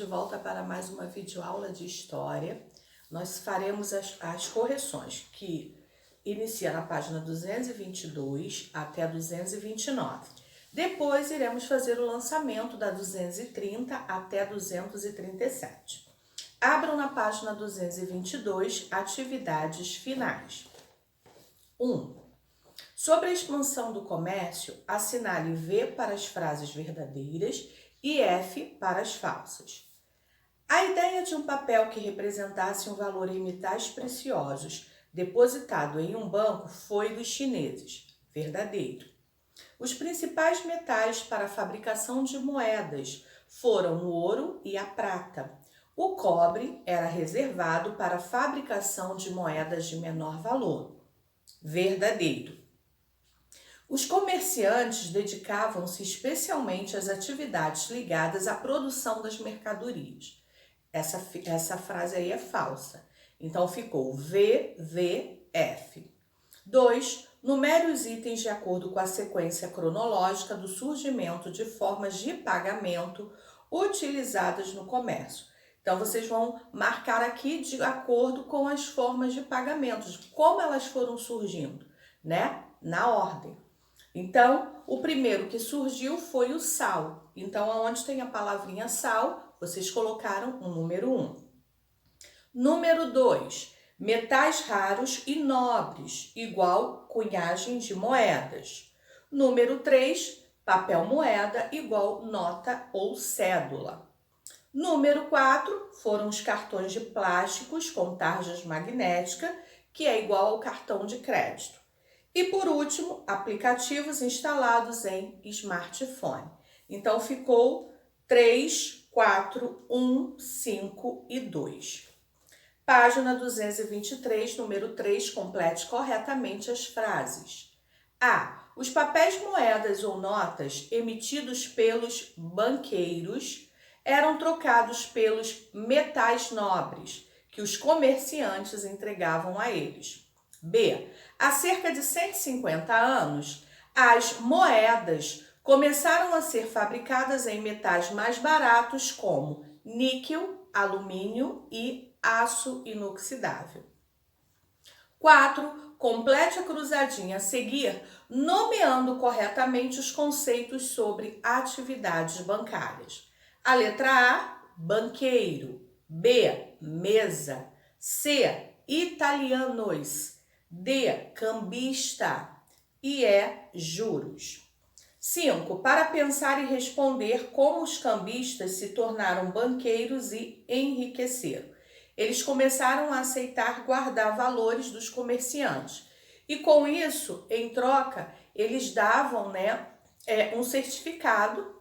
de volta para mais uma videoaula de História. Nós faremos as correções que inicia na página 222 até 229. Depois iremos fazer o lançamento da 230 até 237. Abram na página 222, atividades finais. 1. Sobre a expansão do comércio, assinale V para as frases verdadeiras e F para as falsas. A ideia de um papel que representasse um valor em metais preciosos depositado em um banco foi dos chineses. Verdadeiro. Os principais metais para a fabricação de moedas foram o ouro e a prata. O cobre era reservado para a fabricação de moedas de menor valor. Verdadeiro. Os comerciantes dedicavam-se especialmente às atividades ligadas à produção das mercadorias. Essa frase aí é falsa. Então ficou VVF. 2. Numere os itens de acordo com a sequência cronológica do surgimento de formas de pagamento utilizadas no comércio. Então, vocês vão marcar aqui de acordo com as formas de pagamento, de como elas foram surgindo, né? Na ordem. Então, o primeiro que surgiu foi o sal. Então, onde tem a palavrinha sal, vocês colocaram o número 1. Número 2, metais raros e nobres, igual cunhagem de moedas. Número 3, papel moeda, igual nota ou cédula. Número 4, foram os cartões de plásticos com tarjas magnética, que é igual ao cartão de crédito. E por último, aplicativos instalados em smartphone. Então ficou 3, 4, 1, 5 e 2. Página 223, número 3, complete corretamente as frases. A. Os papéis moedas ou notas emitidos pelos banqueiros eram trocados pelos metais nobres, que os comerciantes entregavam a eles. B. Há cerca de 150 anos, as moedas começaram a ser fabricadas em metais mais baratos como níquel, alumínio e aço inoxidável. 4. Complete a cruzadinha a seguir, nomeando corretamente os conceitos sobre atividades bancárias. A letra A, banqueiro. B, mesa. C, italianos. D, cambista. E E, juros. 5. Para pensar e responder como os cambistas se tornaram banqueiros e enriqueceram. Eles começaram a aceitar guardar valores dos comerciantes. E com isso, em troca, eles davam um certificado,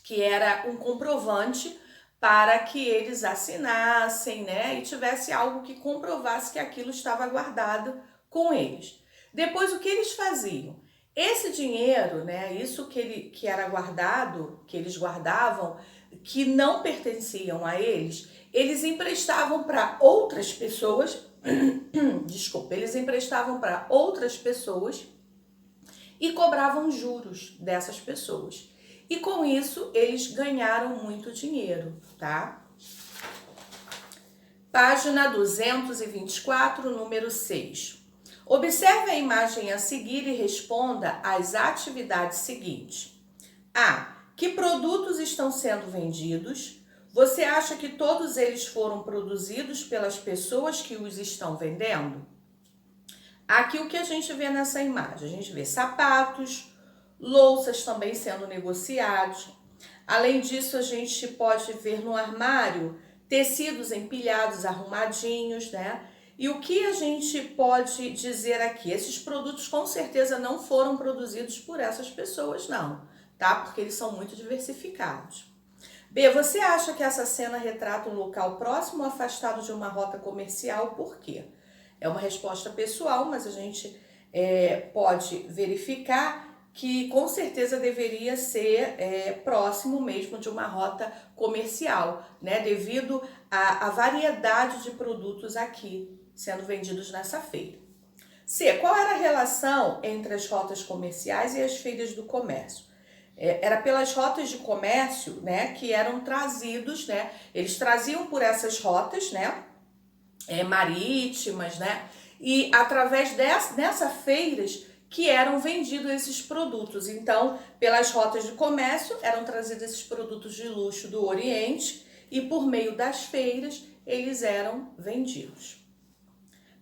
que era um comprovante para que eles assinassem, e tivesse algo que comprovasse que aquilo estava guardado com eles. Depois, o que eles faziam? Esse dinheiro, isso que era guardado, que eles guardavam, que não pertenciam a eles emprestavam para outras pessoas, eles emprestavam para outras pessoas e cobravam juros dessas pessoas. E com isso, eles ganharam muito dinheiro, tá? Página 224, número 6. Observe a imagem a seguir e responda às atividades seguintes. A. Que produtos estão sendo vendidos? Você acha que todos eles foram produzidos pelas pessoas que os estão vendendo? Aqui o que a gente vê nessa imagem? A gente vê sapatos, louças também sendo negociados. Além disso, a gente pode ver no armário tecidos empilhados, arrumadinhos, E o que a gente pode dizer aqui? Esses produtos com certeza não foram produzidos por essas pessoas, não, tá? Porque eles são muito diversificados. B, você acha que essa cena retrata um local próximo ou afastado de uma rota comercial? Por quê? É uma resposta pessoal, mas a gente pode verificar que com certeza deveria ser próximo mesmo de uma rota comercial, devido à variedade de produtos aqui sendo vendidos nessa feira. C, qual era a relação entre as rotas comerciais e as feiras do comércio? era pelas rotas de comércio, né, que eram trazidos, né, eles traziam por essas rotas, né, marítimas, né, e através dessas feiras que eram vendidos esses produtos. Então, pelas rotas de comércio, eram trazidos esses produtos de luxo do Oriente e por meio das feiras, eles eram vendidos.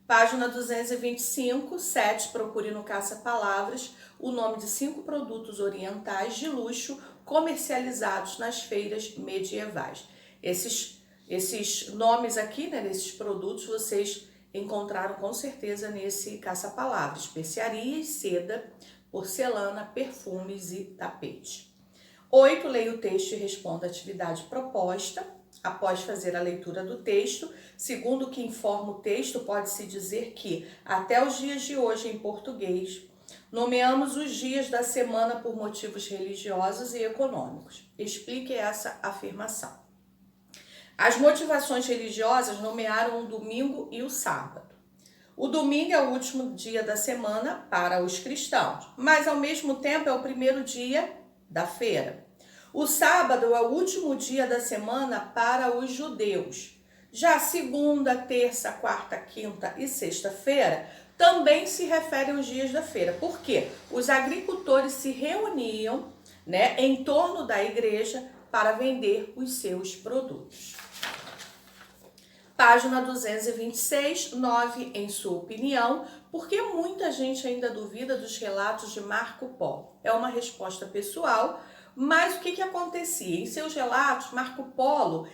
Página 225, 7, procure no caça-palavras o nome de 5 produtos orientais de luxo comercializados nas feiras medievais. Esses nomes aqui, né, desses produtos, vocês encontraram com certeza nesse caça-palavras: especiarias, seda, porcelana, perfumes e tapete. 8, leia o texto e responda a atividade proposta. Após fazer a leitura do texto, segundo o que informa o texto, pode-se dizer que, até os dias de hoje em português, nomeamos os dias da semana por motivos religiosos e econômicos. Explique essa afirmação. As motivações religiosas nomearam o domingo e o sábado. O domingo é o último dia da semana para os cristãos, mas ao mesmo tempo é o primeiro dia da feira. O sábado é o último dia da semana para os judeus. Já segunda, terça, quarta, quinta e sexta-feira também se referem aos dias da feira. Por quê? Os agricultores se reuniam, né, em torno da igreja para vender os seus produtos. Página 226, 9, em sua opinião, por que muita gente ainda duvida dos relatos de Marco Polo? É uma resposta pessoal, mas o que acontecia? Em seus relatos, Marco Polo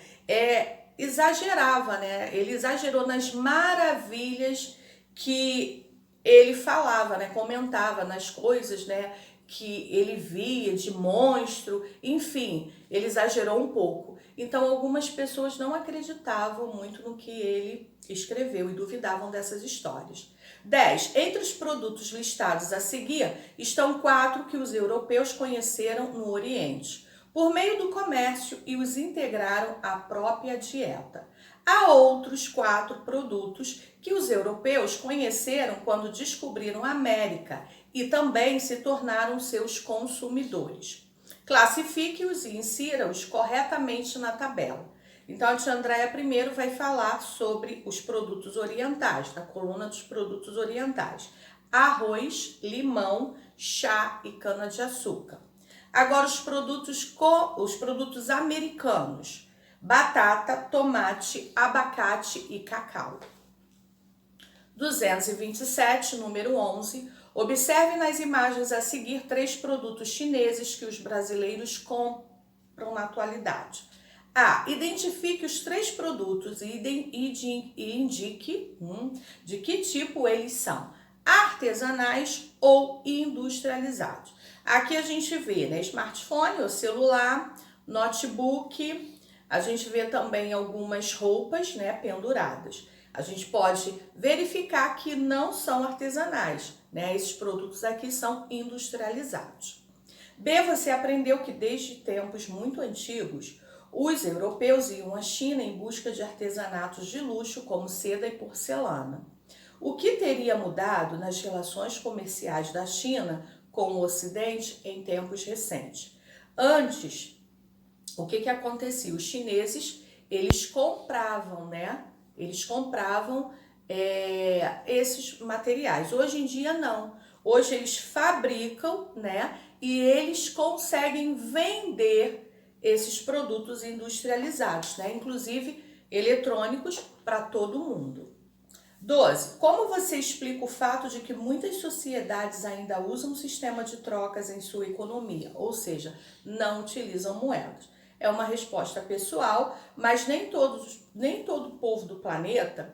exagerava, né? Ele exagerou nas maravilhas que ele falava, né? Comentava nas coisas, né, que ele via de monstro, enfim, ele exagerou um pouco. Então, algumas pessoas não acreditavam muito no que ele escreveu e duvidavam dessas histórias. 10. Entre os produtos listados a seguir estão 4 que os europeus conheceram no Oriente, por meio do comércio, e os integraram à própria dieta. Há outros 4 produtos que os europeus conheceram quando descobriram a América e também se tornaram seus consumidores. Classifique-os e insira-os corretamente na tabela. Então, a tia Andréia primeiro vai falar sobre os produtos orientais, na coluna dos produtos orientais: arroz, limão, chá e cana-de-açúcar. Agora, os produtos americanos: batata, tomate, abacate e cacau. 227, número 11. Observe nas imagens a seguir 3 produtos chineses que os brasileiros compram na atualidade. A. Identifique os 3 produtos e indique de que tipo eles são: artesanais ou industrializados. Aqui a gente vê, né, smartphone ou celular, notebook, a gente vê também algumas roupas, né, penduradas. A gente pode verificar que não são artesanais, né? Esses produtos aqui são industrializados. B. Você aprendeu que desde tempos muito antigos, os europeus iam à China em busca de artesanatos de luxo como seda e porcelana. O que teria mudado nas relações comerciais da China com o Ocidente em tempos recentes? Antes, o que acontecia? Os chineses, eles compravam, né? Eles compravam esses materiais. Hoje em dia, não. Hoje eles fabricam, né? E eles conseguem vender esses produtos industrializados, né? Inclusive eletrônicos, para todo mundo. 12. Como você explica o fato de que muitas sociedades ainda usam um sistema de trocas em sua economia, ou seja, não utilizam moedas? É uma resposta pessoal, mas nem todo povo do planeta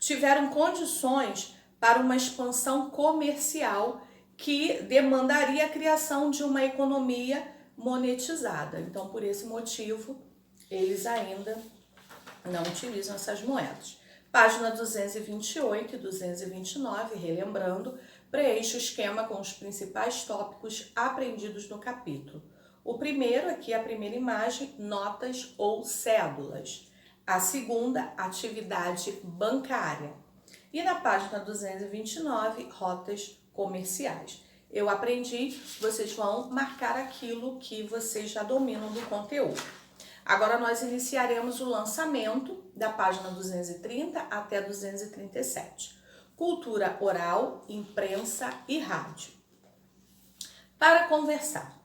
tiveram condições para uma expansão comercial que demandaria a criação de uma economia monetizada. Então, por esse motivo, eles ainda não utilizam essas moedas. Página 228 e 229, relembrando, preencha o esquema com os principais tópicos aprendidos no capítulo. O primeiro, aqui a primeira imagem, notas ou cédulas. A segunda, atividade bancária. E na página 229, rotas comerciais. eu aprendi, vocês vão marcar aquilo que vocês já dominam do conteúdo. Agora nós iniciaremos o lançamento da página 230 até 237. Cultura oral, imprensa e rádio. Para conversar,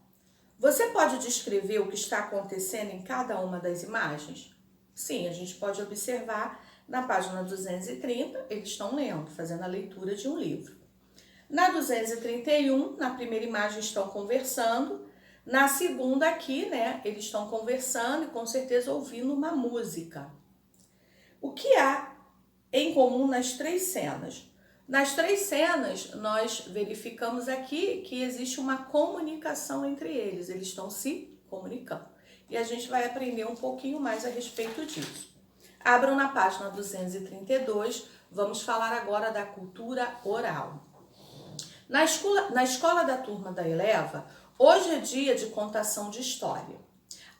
você pode descrever o que está acontecendo em cada uma das imagens? Sim, a gente pode observar na página 230, eles estão lendo, fazendo a leitura de um livro. Na 231, na primeira imagem estão conversando. Na segunda aqui, né, eles estão conversando e com certeza ouvindo uma música. O que há em comum nas três cenas? Nas três cenas, nós verificamos aqui que existe uma comunicação entre eles. Eles estão se comunicando. E a gente vai aprender um pouquinho mais a respeito disso. Abram na página 232, vamos falar agora da cultura oral. Na escola da turma da Eleva, hoje é dia de contação de história.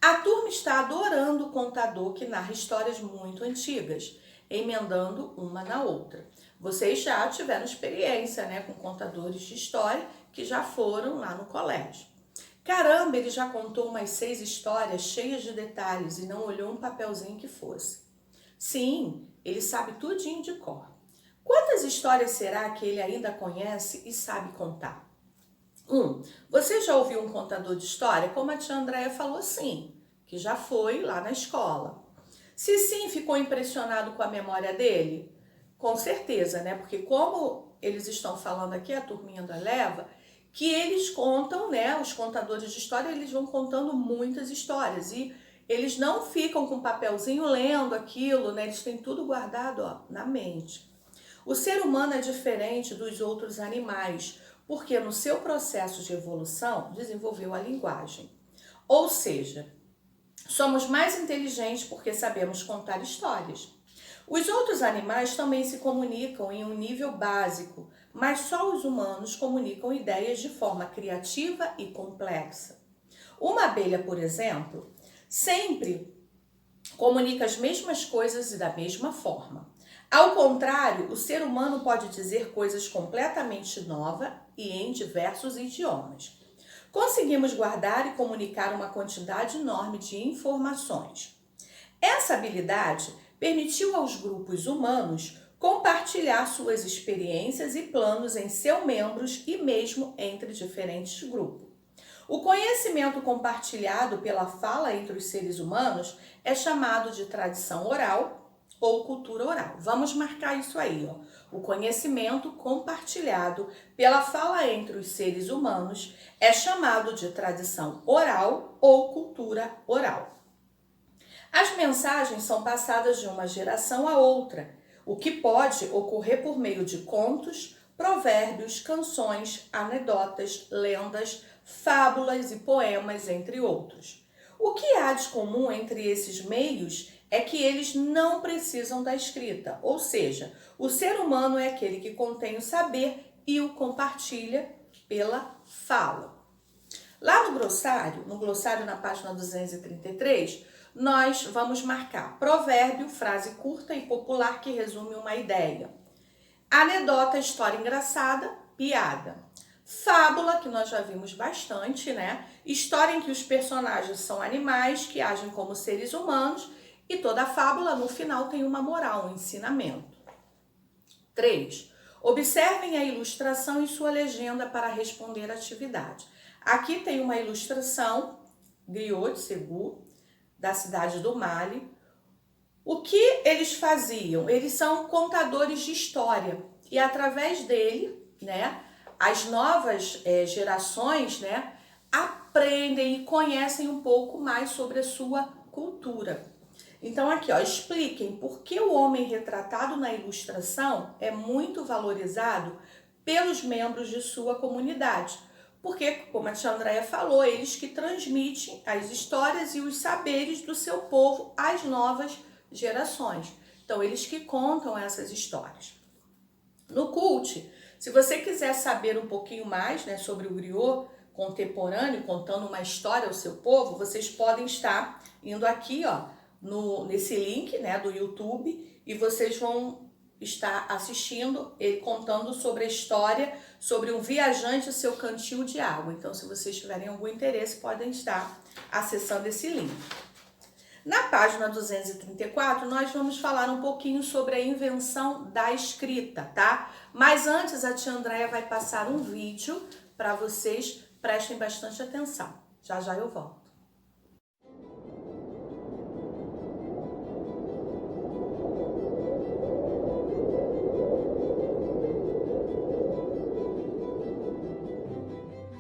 A turma está adorando o contador que narra histórias muito antigas, emendando uma na outra. Vocês já tiveram experiência, né, com contadores de história que já foram lá no colégio. Caramba, ele já contou umas 6 histórias cheias de detalhes e não olhou um papelzinho que fosse. Sim, ele sabe tudinho de cor. Quantas histórias será que ele ainda conhece e sabe contar? Você já ouviu um contador de história? Como a tia Andréia falou, sim, que já foi lá na escola. Se sim, ficou impressionado com a memória dele? Com certeza, né? Porque como eles estão falando aqui, a turminha da Eleva, que eles contam, né? Os contadores de história, eles vão contando muitas histórias e eles não ficam com um papelzinho lendo aquilo, né? Eles têm tudo guardado, ó, na mente. O ser humano é diferente dos outros animais, porque no seu processo de evolução desenvolveu a linguagem. Ou seja, somos mais inteligentes porque sabemos contar histórias. Os outros animais também se comunicam em um nível básico, mas só os humanos comunicam ideias de forma criativa e complexa. Uma abelha, por exemplo, sempre comunica as mesmas coisas e da mesma forma. Ao contrário, o ser humano pode dizer coisas completamente novas e em diversos idiomas. Conseguimos guardar e comunicar uma quantidade enorme de informações. Essa habilidade permitiu aos grupos humanos compartilhar suas experiências e planos em seus membros e mesmo entre diferentes grupos. O conhecimento compartilhado pela fala entre os seres humanos é chamado de tradição oral ou cultura oral. Vamos marcar isso aí, ó. O conhecimento compartilhado pela fala entre os seres humanos é chamado de tradição oral ou cultura oral. As mensagens são passadas de uma geração a outra, o que pode ocorrer por meio de contos, provérbios, canções, anedotas, lendas, fábulas e poemas, entre outros. O que há de comum entre esses meios é que eles não precisam da escrita, ou seja, o ser humano é aquele que contém o saber e o compartilha pela fala. Lá no glossário na página 233, nós vamos marcar provérbio, frase curta e popular que resume uma ideia. Anedota, história engraçada, piada. Fábula, que nós já vimos bastante, né? História em que os personagens são animais que agem como seres humanos e toda fábula no final tem uma moral, um ensinamento. 3. Observem a ilustração e sua legenda para responder à atividade. Aqui tem uma ilustração, griot de Segu, da cidade do Mali. O que eles faziam? Eles são contadores de história e através dele, né, as novas gerações, né, aprendem e conhecem um pouco mais sobre a sua cultura. Então aqui, ó, expliquem por que o homem retratado na ilustração é muito valorizado pelos membros de sua comunidade. Porque, como a tia Andréia falou, eles que transmitem as histórias e os saberes do seu povo às novas gerações. Então, eles que contam essas histórias. No CULT, se você quiser saber um pouquinho mais, né, sobre o griot contemporâneo, contando uma história ao seu povo, vocês podem estar indo aqui, ó, nesse link, né, do YouTube, e vocês vão está assistindo, ele contando sobre a história, sobre um viajante e seu cantil de água. Então, se vocês tiverem algum interesse, podem estar acessando esse link. Na página 234, nós vamos falar um pouquinho sobre a invenção da escrita, tá? Mas antes, a tia Andréia vai passar um vídeo para vocês, prestem bastante atenção. Já já eu volto.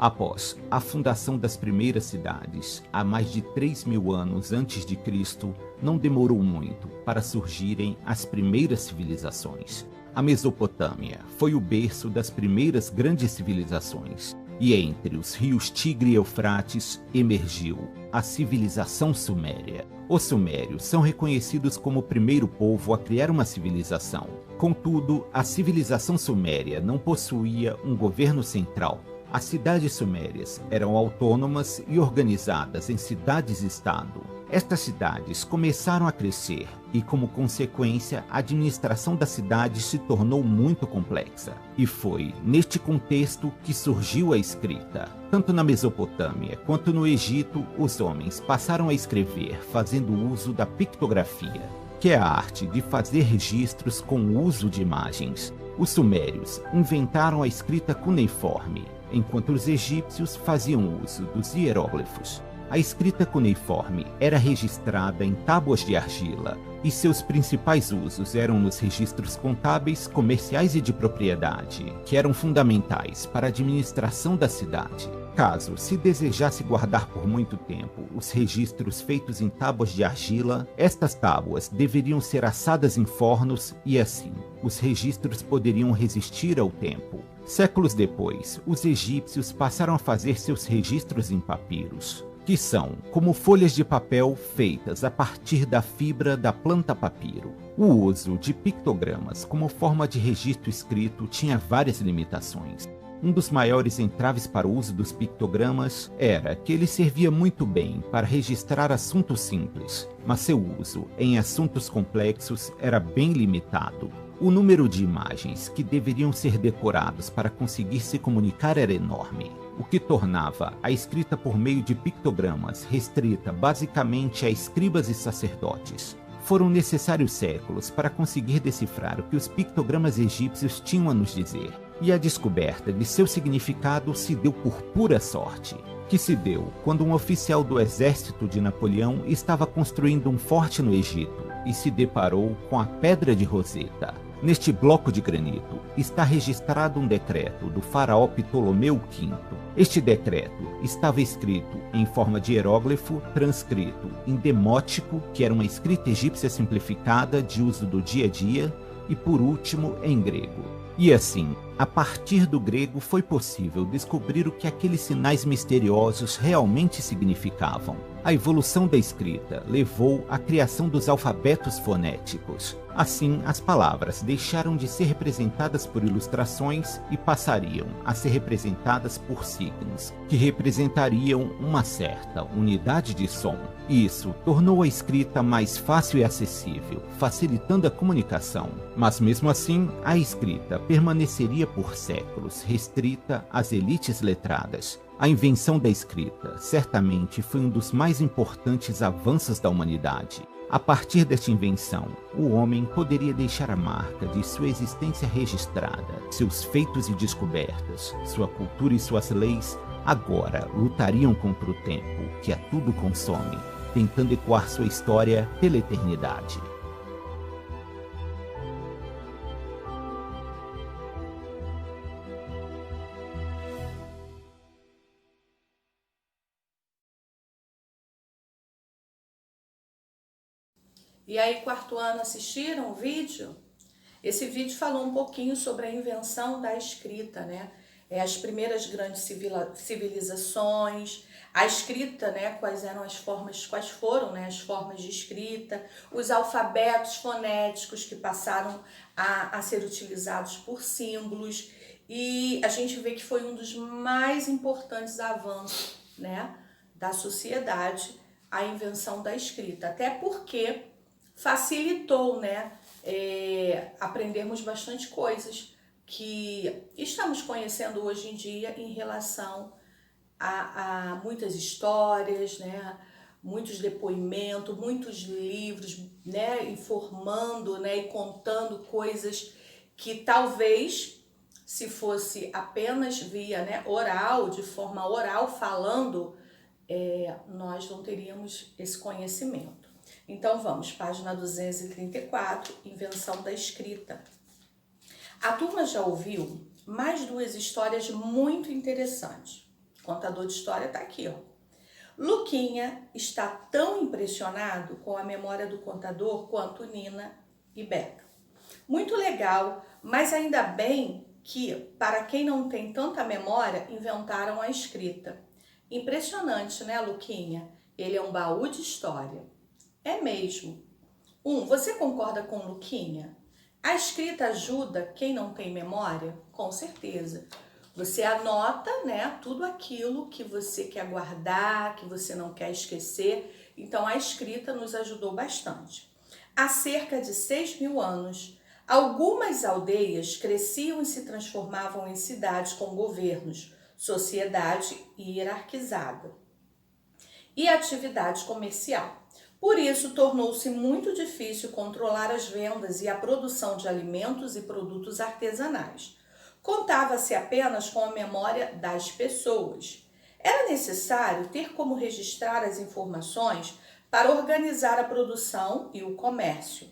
Após a fundação das primeiras cidades, há mais de 3.000 anos antes de Cristo, não demorou muito para surgirem as primeiras civilizações. A Mesopotâmia foi o berço das primeiras grandes civilizações, e entre os rios Tigre e Eufrates emergiu a civilização suméria. Os sumérios são reconhecidos como o primeiro povo a criar uma civilização. Contudo, a civilização suméria não possuía um governo central. As cidades sumérias eram autônomas e organizadas em cidades-estado. Estas cidades começaram a crescer e, como consequência, a administração das cidades se tornou muito complexa. E foi neste contexto que surgiu a escrita. Tanto na Mesopotâmia quanto no Egito, os homens passaram a escrever fazendo uso da pictografia, que é a arte de fazer registros com o uso de imagens. Os sumérios inventaram a escrita cuneiforme, enquanto os egípcios faziam uso dos hieróglifos. A escrita cuneiforme era registrada em tábuas de argila, e seus principais usos eram nos registros contábeis, comerciais e de propriedade, que eram fundamentais para a administração da cidade. Caso se desejasse guardar por muito tempo os registros feitos em tábuas de argila, estas tábuas deveriam ser assadas em fornos e assim os registros poderiam resistir ao tempo. Séculos depois, os egípcios passaram a fazer seus registros em papiros, que são como folhas de papel feitas a partir da fibra da planta papiro. O uso de pictogramas como forma de registro escrito tinha várias limitações. Um dos maiores entraves para o uso dos pictogramas era que ele servia muito bem para registrar assuntos simples, mas seu uso em assuntos complexos era bem limitado. O número de imagens que deveriam ser decorados para conseguir se comunicar era enorme, o que tornava a escrita por meio de pictogramas restrita basicamente a escribas e sacerdotes. Foram necessários séculos para conseguir decifrar o que os pictogramas egípcios tinham a nos dizer, e a descoberta de seu significado se deu por pura sorte, que se deu quando um oficial do exército de Napoleão estava construindo um forte no Egito e se deparou com a Pedra de Roseta. Neste bloco de granito está registrado um decreto do faraó Ptolomeu V. Este decreto estava escrito em forma de hieróglifo, transcrito em demótico, que era uma escrita egípcia simplificada de uso do dia a dia, e por último em grego. E assim, a partir do grego foi possível descobrir o que aqueles sinais misteriosos realmente significavam. A evolução da escrita levou à criação dos alfabetos fonéticos. Assim, as palavras deixaram de ser representadas por ilustrações e passariam a ser representadas por signos, que representariam uma certa unidade de som. Isso tornou a escrita mais fácil e acessível, facilitando a comunicação. Mas mesmo assim, a escrita permaneceria por séculos restrita às elites letradas. A invenção da escrita certamente foi um dos mais importantes avanços da humanidade. A partir desta invenção, o homem poderia deixar a marca de sua existência registrada. Seus feitos e descobertas, sua cultura e suas leis, agora lutariam contra o tempo, que a tudo consome, tentando ecoar sua história pela eternidade. E aí, quarto ano, assistiram o vídeo? Esse vídeo falou um pouquinho sobre a invenção da escrita, né? As primeiras grandes civilizações, a escrita, né? Quais foram, né? As formas de escrita, os alfabetos fonéticos que passaram a ser utilizados por símbolos. E a gente vê que foi um dos mais importantes avanços, né? Da sociedade, a invenção da escrita. Até porque facilitou, né, aprendermos bastante coisas que estamos conhecendo hoje em dia em relação a muitas histórias, né? Muitos depoimentos, muitos livros, né? Informando, né? E contando coisas que talvez, se fosse apenas via, né, oral, de forma oral, falando, nós não teríamos esse conhecimento. Então vamos, página 234, invenção da escrita. A turma já ouviu mais duas histórias muito interessantes. O contador de história está aqui, ó. Luquinha está tão impressionado com a memória do contador quanto Nina e Beca. Muito legal, mas ainda bem que, para quem não tem tanta memória, inventaram a escrita. Impressionante, né, Luquinha? Ele é um baú de história. É mesmo. Você concorda com Luquinha? A escrita ajuda quem não tem memória? Com certeza. Você anota, né, tudo aquilo que você quer guardar, que você não quer esquecer. Então, a escrita nos ajudou bastante. Há cerca de 6.000 anos, algumas aldeias cresciam e se transformavam em cidades com governos, sociedade hierarquizada e atividade comercial. Por isso, tornou-se muito difícil controlar as vendas e a produção de alimentos e produtos artesanais. Contava-se apenas com a memória das pessoas. Era necessário ter como registrar as informações para organizar a produção e o comércio.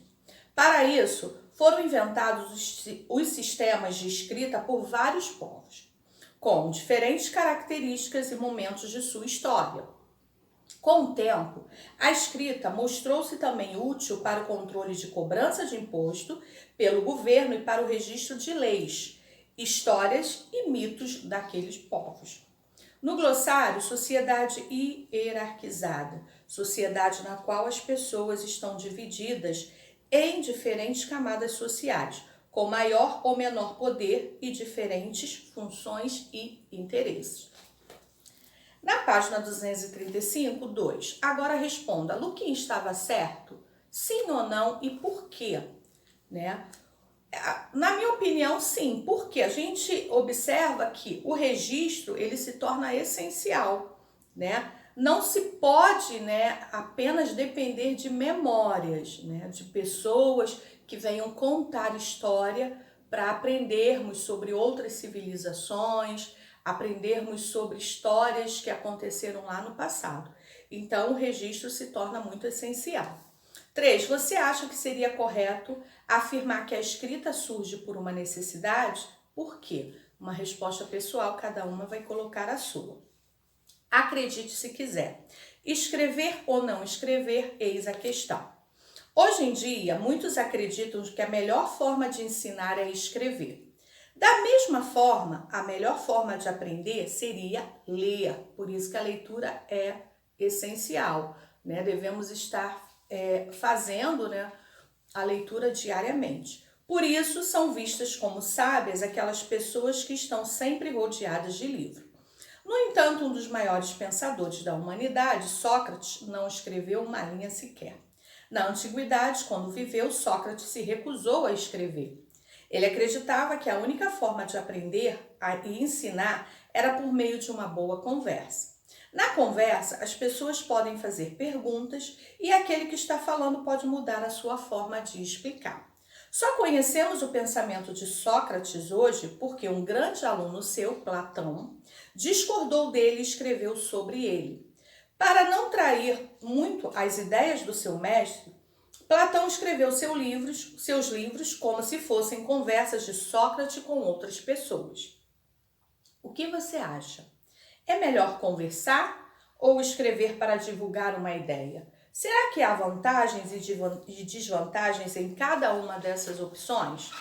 Para isso, foram inventados os sistemas de escrita por vários povos, com diferentes características e momentos de sua história. Com o tempo, a escrita mostrou-se também útil para o controle de cobrança de imposto pelo governo e para o registro de leis, histórias e mitos daqueles povos. No glossário, sociedade hierarquizada, sociedade na qual as pessoas estão divididas em diferentes camadas sociais, com maior ou menor poder e diferentes funções e interesses. Na página 235, 2. Agora responda, Luquinha estava certo? Sim ou não e por quê? Né? Na minha opinião, sim, porque a gente observa que o registro ele se torna essencial, né? Não se pode, né, apenas depender de memórias, né, de pessoas que venham contar história para aprendermos sobre outras civilizações, aprendermos sobre histórias que aconteceram lá no passado. Então, o registro se torna muito essencial. 3. Você acha que seria correto afirmar que a escrita surge por uma necessidade? Por quê? Uma resposta pessoal, cada uma vai colocar a sua. Acredite se quiser. Escrever ou não escrever, eis a questão. Hoje em dia, muitos acreditam que a melhor forma de ensinar é escrever. Da mesma forma, a melhor forma de aprender seria ler. Por isso que a leitura é essencial, né? Devemos estar fazendo, né, a leitura diariamente. Por isso, são vistas como sábias aquelas pessoas que estão sempre rodeadas de livro. No entanto, um dos maiores pensadores da humanidade, Sócrates, não escreveu uma linha sequer. Na antiguidade, quando viveu, Sócrates se recusou a escrever. Ele acreditava que a única forma de aprender e ensinar era por meio de uma boa conversa. Na conversa, as pessoas podem fazer perguntas e aquele que está falando pode mudar a sua forma de explicar. Só conhecemos o pensamento de Sócrates hoje porque um grande aluno seu, Platão, discordou dele e escreveu sobre ele. Para não trair muito as ideias do seu mestre, Platão escreveu seus livros como se fossem conversas de Sócrates com outras pessoas. O que você acha? É melhor conversar ou escrever para divulgar uma ideia? Será que há vantagens e desvantagens em cada uma dessas opções?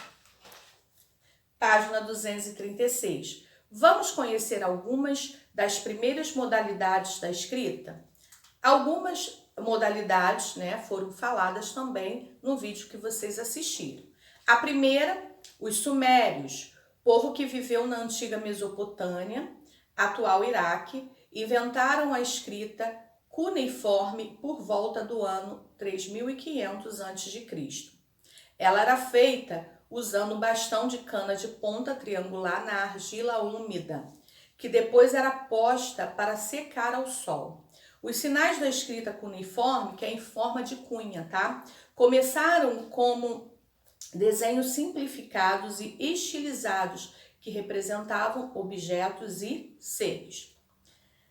Página 236. Vamos conhecer algumas das primeiras modalidades da escrita? Algumas modalidades, né, foram faladas também no vídeo que vocês assistiram. A primeira, os sumérios, povo que viveu na antiga Mesopotâmia, atual Iraque, inventaram a escrita cuneiforme por volta do ano 3500 a.C. Ela era feita usando um bastão de cana de ponta triangular na argila úmida, que depois era posta para secar ao sol. Os sinais da escrita cuneiforme, que é em forma de cunha, tá? Começaram como desenhos simplificados e estilizados que representavam objetos e seres.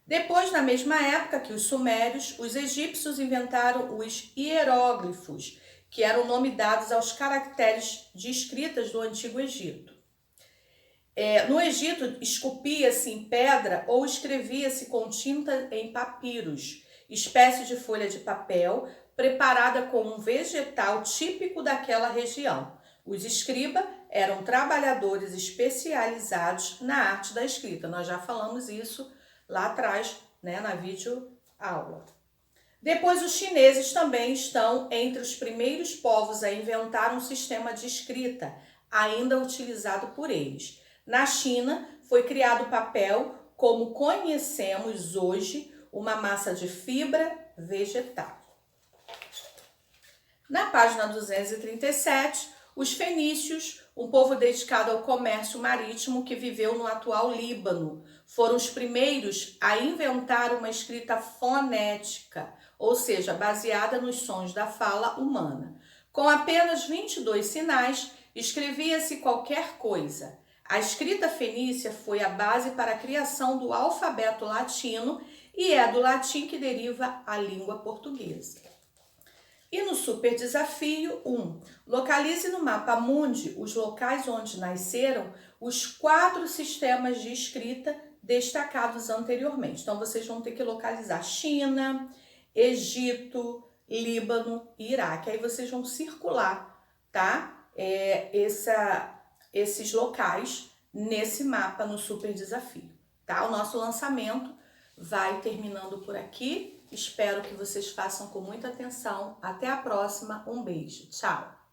Depois, na mesma época que os sumérios, os egípcios inventaram os hieróglifos, que eram o nome dados aos caracteres de escritas do Antigo Egito. No Egito, esculpia-se em pedra ou escrevia-se com tinta em papiros, espécie de folha de papel preparada com um vegetal típico daquela região. Os escribas eram trabalhadores especializados na arte da escrita. Nós já falamos isso lá atrás, né, na videoaula. Depois, os chineses também estão entre os primeiros povos a inventar um sistema de escrita, ainda utilizado por eles. Na China, foi criado o papel como conhecemos hoje, uma massa de fibra vegetal. Na página 237, os fenícios, um povo dedicado ao comércio marítimo que viveu no atual Líbano, foram os primeiros a inventar uma escrita fonética, ou seja, baseada nos sons da fala humana. Com apenas 22 sinais, escrevia-se qualquer coisa. A escrita fenícia foi a base para a criação do alfabeto latino e é do latim que deriva a língua portuguesa. E no super desafio 1, localize no mapa mundi os locais onde nasceram os 4 sistemas de escrita destacados anteriormente. Então, vocês vão ter que localizar China, Egito, Líbano e Iraque. Aí vocês vão circular, tá? Esses locais nesse mapa no super desafio, tá? O nosso lançamento vai terminando por aqui. Espero que vocês façam com muita atenção. Até a próxima. Um beijo. Tchau.